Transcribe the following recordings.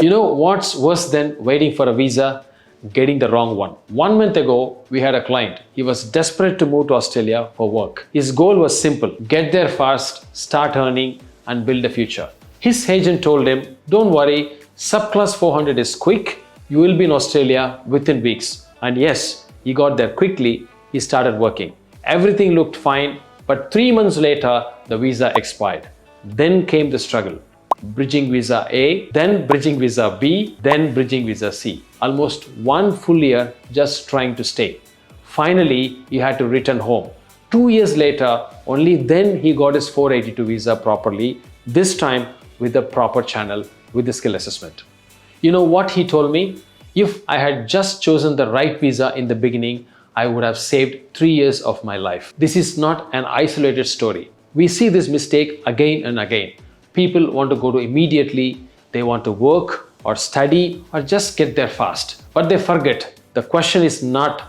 You know what's worse than waiting for a visa? Getting the wrong one. 1 month ago, we had a client. He was desperate to move to Australia for work. His goal was simple: get there fast, start earning, and build a future. His agent told him, don't worry, Subclass 400 is quick. You will be in Australia within weeks. And yes, he got there quickly. He started working. Everything looked fine, but 3 months later, the visa expired. Then came the struggle. Bridging visa A, then bridging visa B, then bridging visa C. Almost 1 full year just trying to stay. Finally, he had to return home. 2 years later, only then he got his 482 visa properly, this time with the proper channel with the skill assessment. You know what he told me? If I had just chosen the right visa in the beginning, I would have saved 3 years of my life. This is not an isolated story. We see this mistake again and again. People want to go to immediately, they want to work or study or just get there fast. But they forget, the question is not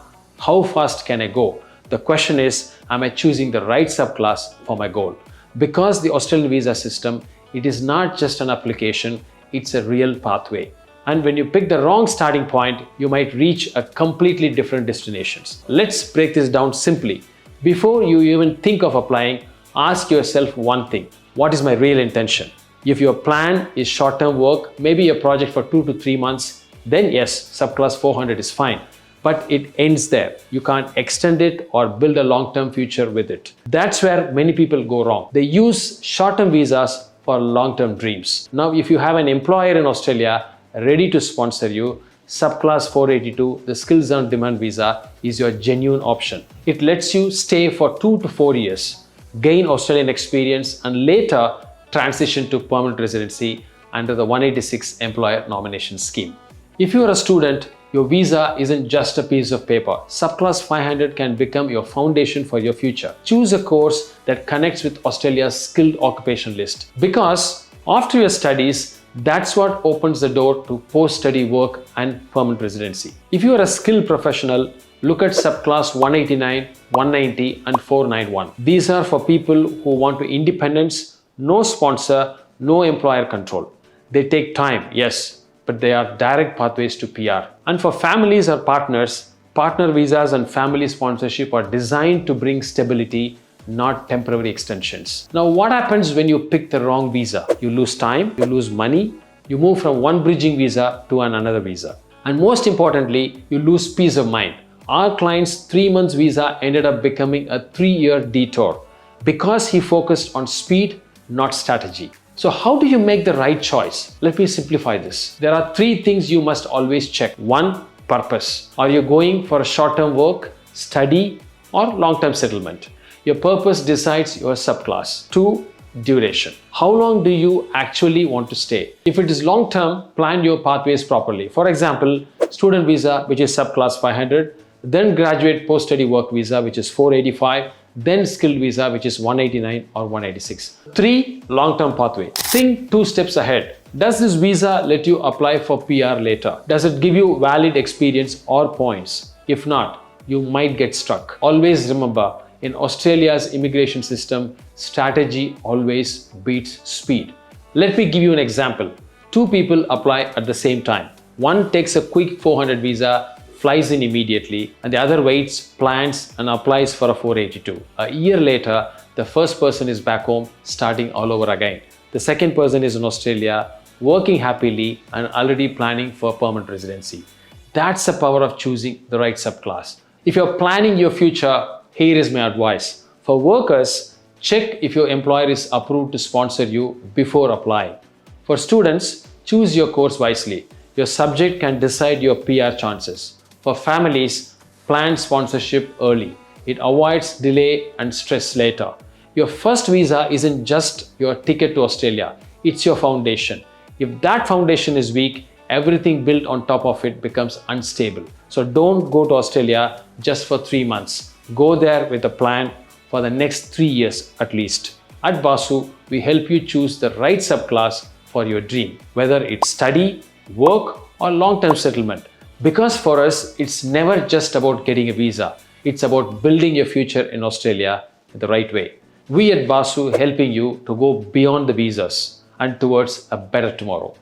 how fast can I go? The question is, am I choosing the right subclass for my goal? Because the Australian visa system, it is not just an application, it's a real pathway. And when you pick the wrong starting point, you might reach a completely different destinations. Let's break this down simply. Before you even think of applying, ask yourself one thing. What is my real intention? If your plan is short-term work, maybe a project for 2 to 3 months, then yes, Subclass 400 is fine. But it ends there. You can't extend it or build a long-term future with it. That's where many people go wrong. They use short-term visas for long-term dreams. Now, if you have an employer in Australia ready to sponsor you, Subclass 482, the Skills on Demand visa, is your genuine option. It lets you stay for 2 to 4 years, gain Australian experience, and later transition to permanent residency under the 186 employer nomination scheme. If you are a student, your visa isn't just a piece of paper. Subclass 500 can become your foundation for your future. Choose a course that connects with Australia's skilled occupation list. Because after your studies, that's what opens the door to post-study work and permanent residency. If you are a skilled professional, look at Subclass 189, 190 and 491. These are for people who want to independence, no sponsor, no employer control. They take time, yes, but they are direct pathways to PR. And for families or partners, partner visas and family sponsorship are designed to bring stability, not temporary extensions. Now, what happens when you pick the wrong visa? You lose time, you lose money, you move from one bridging visa to another visa. And most importantly, you lose peace of mind. Our client's 3 months visa ended up becoming a 3-year detour because he focused on speed, not strategy. So how do you make the right choice? Let me simplify this. There are 3 things you must always check. 1, purpose. Are you going for a short-term work, study, or long-term settlement? Your purpose decides your subclass. 2, duration. How long do you actually want to stay? If it is long-term, plan your pathways properly. For example, student visa, which is subclass 500, then graduate post-study work visa, which is 485, then skilled visa, which is 189 or 186. 3, long-term pathway. Think 2 steps ahead. Does this visa let you apply for PR later? Does it give you valid experience or points? If not, you might get stuck. Always remember, in Australia's immigration system, strategy always beats speed. Let me give you an example. 2 people apply at the same time. One takes a quick 400 visa, flies in immediately, and the other waits, plans, and applies for a 482. A year later, the first person is back home, starting all over again. The second person is in Australia, working happily and already planning for permanent residency. That's the power of choosing the right subclass. If you're planning your future, here is my advice. For workers, check if your employer is approved to sponsor you before applying. For students, choose your course wisely. Your subject can decide your PR chances. For families, plan sponsorship early. It avoids delay and stress later. Your first visa isn't just your ticket to Australia, it's your foundation. If that foundation is weak, everything built on top of it becomes unstable. So don't go to Australia just for 3 months. Go there with a plan for the next 3 years at least. At Baasu, we help you choose the right subclass for your dream, whether it's study, work, or long-term settlement. Because for us, it's never just about getting a visa. It's about building your future in Australia the right way. We at Baasu helping you to go beyond the visas and towards a better tomorrow.